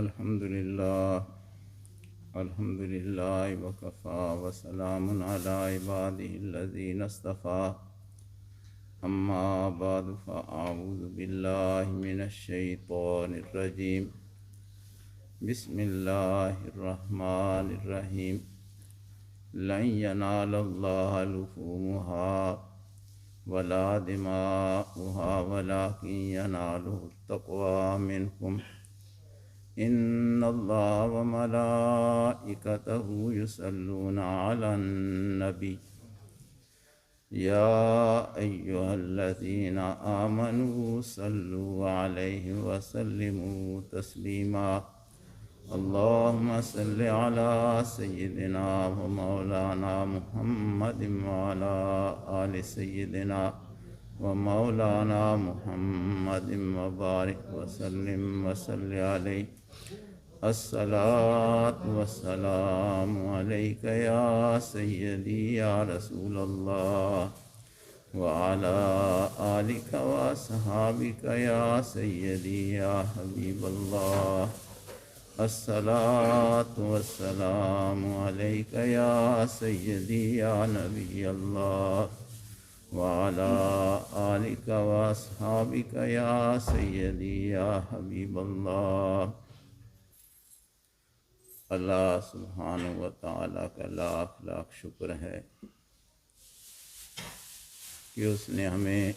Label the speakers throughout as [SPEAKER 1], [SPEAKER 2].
[SPEAKER 1] الحمد للہ وکفا وسلام علی عبادہ الذین اصطفیٰ اما بعد فاعوذ باللہ من الشیطان الرجیم بسم اللہ الرحمن الرحیم لن ینال اللہ لحومها ولا دماؤها ولکن ینالہ التقوی منکم ان اللہ وملائکتہ یصلون علی النبی یا ایہا الذین آمنوا صلوا علیہ وسلموا تسلیما اللہم صل علی سیدنا ومولانا محمد وعلی آل سیدنا ومولانا محمد وبارک وسلم وصل علیہ الصلاۃ والسلام علیک یا سیدی یا رسول اللہ وعلی آلک واصحابک یا سیدی یا حبیب اللہ الصلاۃ والسلام علیک یا سیدی یا نبی اللہ وعلی آلک واصحابک یا سیدی یا حبیب اللہ۔ اللہ سبحانہ و تعالیٰ کا لاکھ لاکھ شکر ہے کہ اس نے ہمیں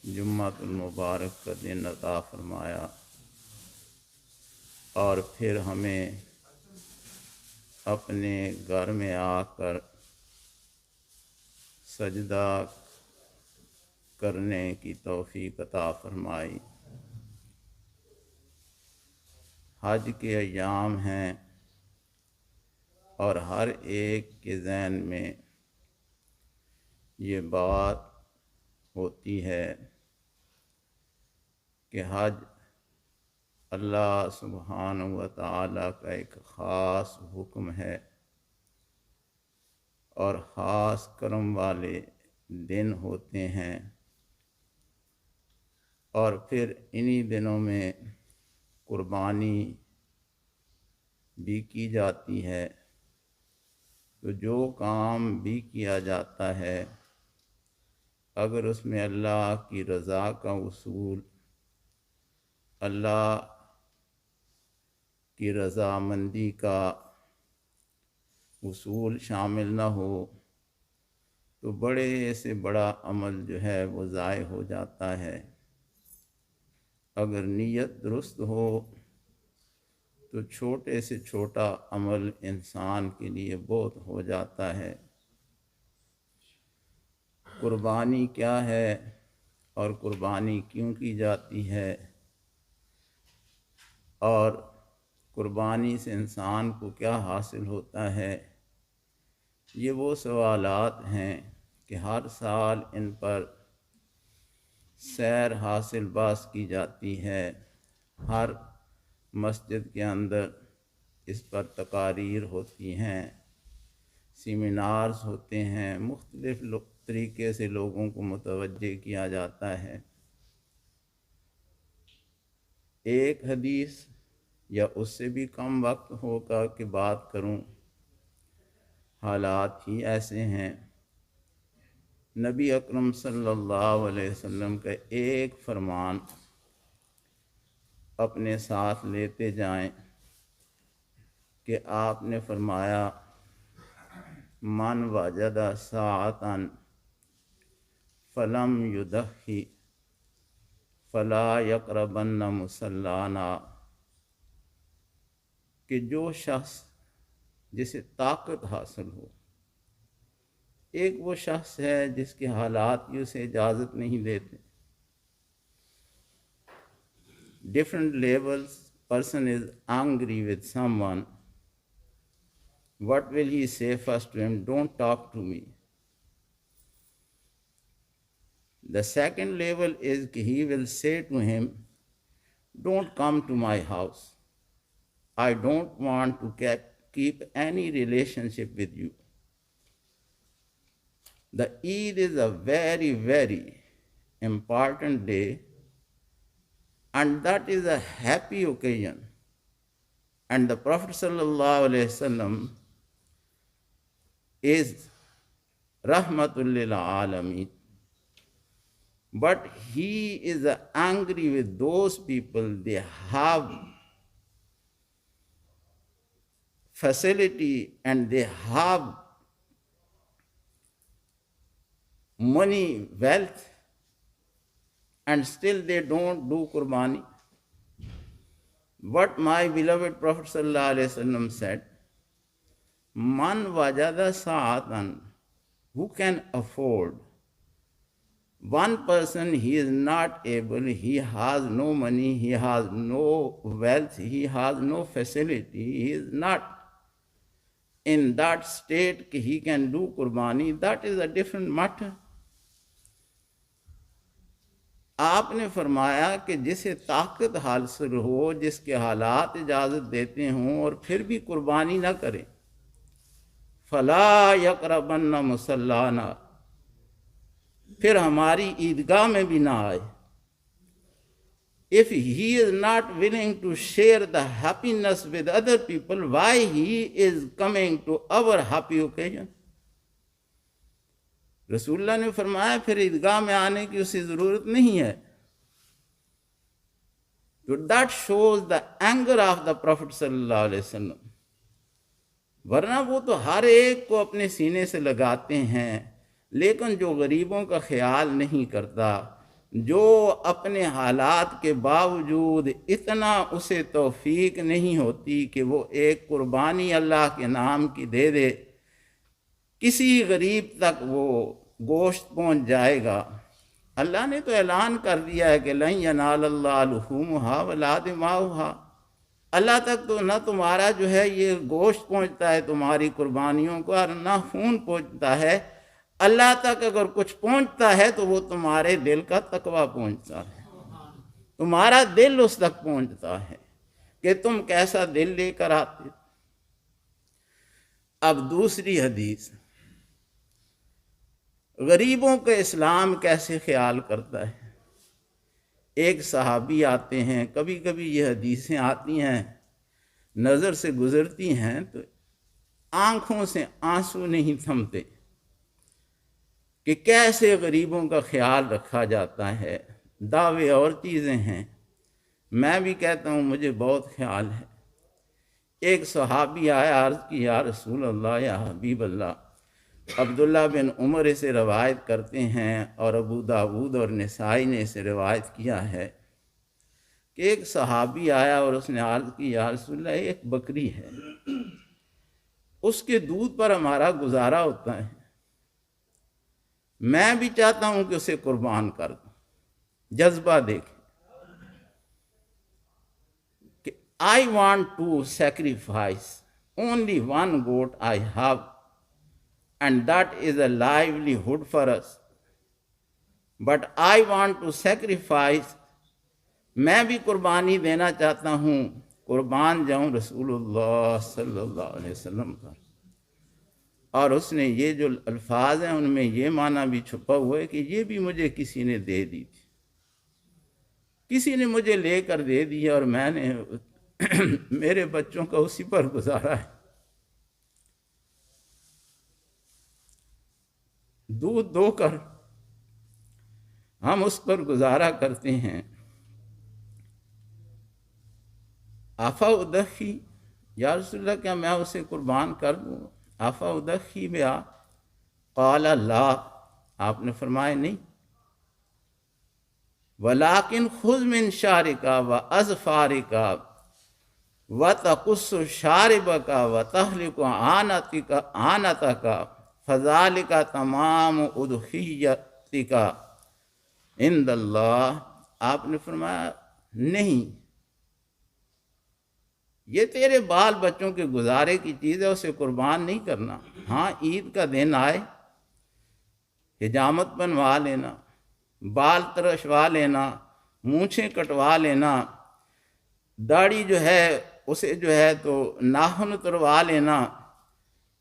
[SPEAKER 1] جمعۃ المبارک کا دن عطا فرمایا اور پھر ہمیں اپنے گھر میں آ کر سجدہ کرنے کی توفیق عطا فرمائی۔ حج کے ایام ہیں اور ہر ایک کے ذہن میں یہ بات ہوتی ہے کہ حج اللہ سبحانہ و تعالیٰ کا ایک خاص حکم ہے اور خاص کرم والے دن ہوتے ہیں، اور پھر انہی دنوں میں قربانی بھی کی جاتی ہے۔ تو جو کام بھی کیا جاتا ہے اگر اس میں اللہ کی رضا کا اصول، اللہ کی رضامندی کا اصول شامل نہ ہو تو بڑے سے بڑا عمل جو ہے وہ ضائع ہو جاتا ہے۔ اگر نیت درست ہو تو چھوٹے سے چھوٹا عمل انسان کے لیے بہت ہو جاتا ہے۔ قربانی کیا ہے اور قربانی کیوں کی جاتی ہے، اور قربانی سے انسان کو کیا حاصل ہوتا ہے، یہ وہ سوالات ہیں کہ ہر سال ان پر سیر حاصل باز کی جاتی ہے۔ ہر مسجد کے اندر اس پر تقاریر ہوتی ہیں، سیمینارز ہوتے ہیں، مختلف طریقے سے لوگوں کو متوجہ کیا جاتا ہے۔ ایک حدیث یا اس سے بھی کم وقت ہوگا کہ بات کروں، حالات ہی ایسے ہیں۔ نبی اکرم صلی اللہ علیہ وسلم کا ایک فرمان اپنے ساتھ لیتے جائیں کہ آپ نے فرمایا من وجد ساعۃ فلم یضحی فلا یقربن مصلانا، کہ جو شخص جسے طاقت حاصل ہو، ایک وہ شخص ہے جس کے حالات ہی اسے اجازت نہیں دیتے۔ Different levels, person is angry with someone. What will he say first to him? Don't talk to me. The second level is he will say to him, don't come to my house. I don't want to keep any relationship with you. The Eid is a very, very important day, and that is a happy occasion And the Prophet sallallahu alaihi wasallam is rahmatul lil alamin. But he is angry with those people, they have facility and they have money, wealth, and still they don't do qurbani. What my beloved Prophet sallallahu alaihi wasallam said, man wajada sa'atan, who can afford. One person, he is not able, he has no money, he has no wealth, he has no facility, he is not in that state that he can do qurbani, that is a different matter. آپ نے فرمایا کہ جسے طاقت حاصل ہو، جس کے حالات اجازت دیتے ہوں اور پھر بھی قربانی نہ کرے، فلا یقربن مصلانا، پھر ہماری عیدگاہ میں بھی نہ آئے. If he is not willing to share the happiness with other people, why he is coming to our happy occasion? رسول اللہ نے فرمایا پھر عیدگاہ میں آنے کی اسے ضرورت نہیں ہے. تو that shows the anger of the Prophet صلی اللہ علیہ وسلم. ورنہ وہ تو ہر ایک کو اپنے سینے سے لگاتے ہیں، لیکن جو غریبوں کا خیال نہیں کرتا، جو اپنے حالات کے باوجود اتنا اسے توفیق نہیں ہوتی کہ وہ ایک قربانی اللہ کے نام کی دے دے، کسی غریب تک وہ گوشت پہنچ جائے گا. اللہ نے تو اعلان کر دیا ہے کہ لن ینال اللہ لحومھا ولا دماؤھا، اللہ تک تو نہ تمہارا جو ہے یہ گوشت پہنچتا ہے تمہاری قربانیوں کو، اور نہ خون پہنچتا ہے. اللہ تک اگر کچھ پہنچتا ہے تو وہ تمہارے دل کا تقویٰ پہنچتا ہے، تمہارا دل اس تک پہنچتا ہے کہ تم کیسا دل لے کر آتے. اب دوسری حدیث، غریبوں کا اسلام کیسے خیال کرتا ہے. ایک صحابی آتے ہیں، کبھی کبھی یہ حدیثیں آتی ہیں نظر سے گزرتی ہیں تو آنکھوں سے آنسو نہیں تھمتے کہ کیسے غریبوں کا خیال رکھا جاتا ہے. دعوے اور چیزیں ہیں، میں بھی کہتا ہوں مجھے بہت خیال ہے. ایک صحابی آیا، عرض کی یا رسول اللہ، یا حبیب اللہ. عبداللہ بن عمر اسے روایت کرتے ہیں اور ابو داود اور نسائی نے اسے روایت کیا ہے کہ ایک صحابی آیا اور اس نے عرض کی یا رسول اللہ، ایک بکری ہے، اس کے دودھ پر ہمارا گزارا ہوتا ہے، میں بھی چاہتا ہوں کہ اسے قربان کر دوں. جذبہ دیکھیں کہ I want to sacrifice only one goat I have, and that is a livelihood for us. But I want to sacrifice، میں بھی قربانی دینا چاہتا ہوں، قربان جاؤں رسول اللہ صلی اللہ علیہ وسلم پر. اور اس نے یہ جو الفاظ ہیں ان میں یہ معنی بھی چھپا ہوا ہے کہ یہ بھی مجھے کسی نے دے دی تھی، کسی نے مجھے لے کر دے دی اور میں نے میرے بچوں کا اسی پر گزارا ہے. دودھ دو کر ہم اس پر گزارا کرتے ہیں. آفا ادخی، یا رسول اللہ کیا میں اسے قربان کر دوں؟ آفا ادخی بیا، قال لا، آپ نے فرمایا نہیں. ولیکن خذ من شارک و اظفارک وتقص شاربک وتحلق عانتک فذلک تمام اضحیتک عند اللہ. آپ نے فرمایا نہیں، یہ تیرے بال بچوں کے گزارے کی چیز ہے، اسے قربان نہیں کرنا. ہاں عید کا دن آئے، حجامت بنوا لینا، بال ترشوا لینا، مونچھیں کٹوا لینا، داڑھی جو ہے اسے جو ہے تو ناخن اتروا لینا،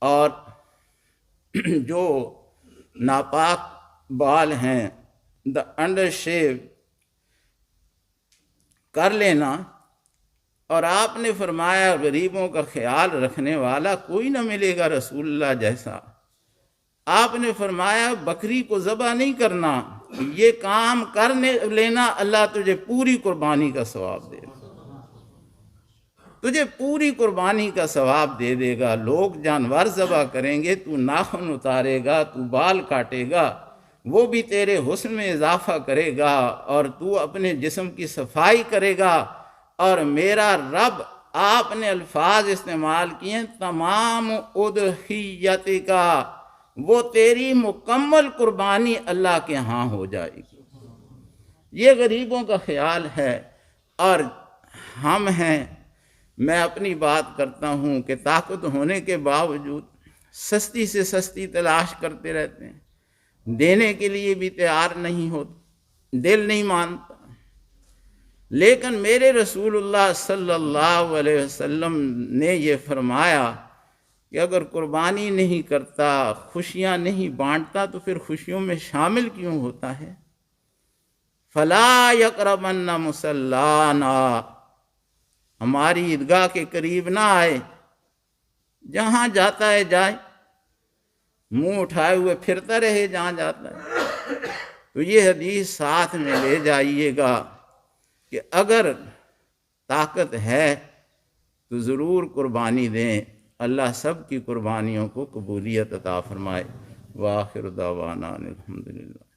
[SPEAKER 1] اور جو ناپاک بال ہیں دا انڈر شیو کر لینا. اور آپ نے فرمایا غریبوں کا خیال رکھنے والا کوئی نہ ملے گا رسول اللہ جیسا۔ آپ نے فرمایا بکری کو ذبح نہیں کرنا، یہ کام کرنے لینا، اللہ تجھے پوری قربانی کا ثواب دے گا، تجھے پوری قربانی کا ثواب دے دے گا۔ لوگ جانور ذبح کریں گے، تو ناخن اتارے گا، تو بال کاٹے گا، وہ بھی تیرے حسن میں اضافہ کرے گا، اور تو اپنے جسم کی صفائی کرے گا۔ اور میرا رب، آپ نے الفاظ استعمال کیے ہیں، تمام اضحیت کا، وہ تیری مکمل قربانی اللہ کے ہاں ہو جائے گی۔ یہ غریبوں کا خیال ہے۔ اور ہم ہیں، میں اپنی بات کرتا ہوں کہ طاقت ہونے کے باوجود سستی سے سستی تلاش کرتے رہتے ہیں، دینے کے لیے بھی تیار نہیں ہوتے، دل نہیں مانتا۔ لیکن میرے رسول اللہ صلی اللہ علیہ وسلم نے یہ فرمایا کہ اگر قربانی نہیں کرتا، خوشیاں نہیں بانٹتا، تو پھر خوشیوں میں شامل کیوں ہوتا ہے؟ فَلَا يَقْرَبَنَّ مُصَلَّانَا، ہماری عیدگاہ کے قریب نہ آئے، جہاں جاتا ہے جائے، منہ اٹھائے ہوئے پھرتا رہے جہاں جاتا ہے۔ تو یہ حدیث ساتھ میں لے جائیے گا کہ اگر طاقت ہے تو ضرور قربانی دیں۔ اللہ سب کی قربانیوں کو قبولیت عطا فرمائے۔ وآخر دعوانا الحمدللہ۔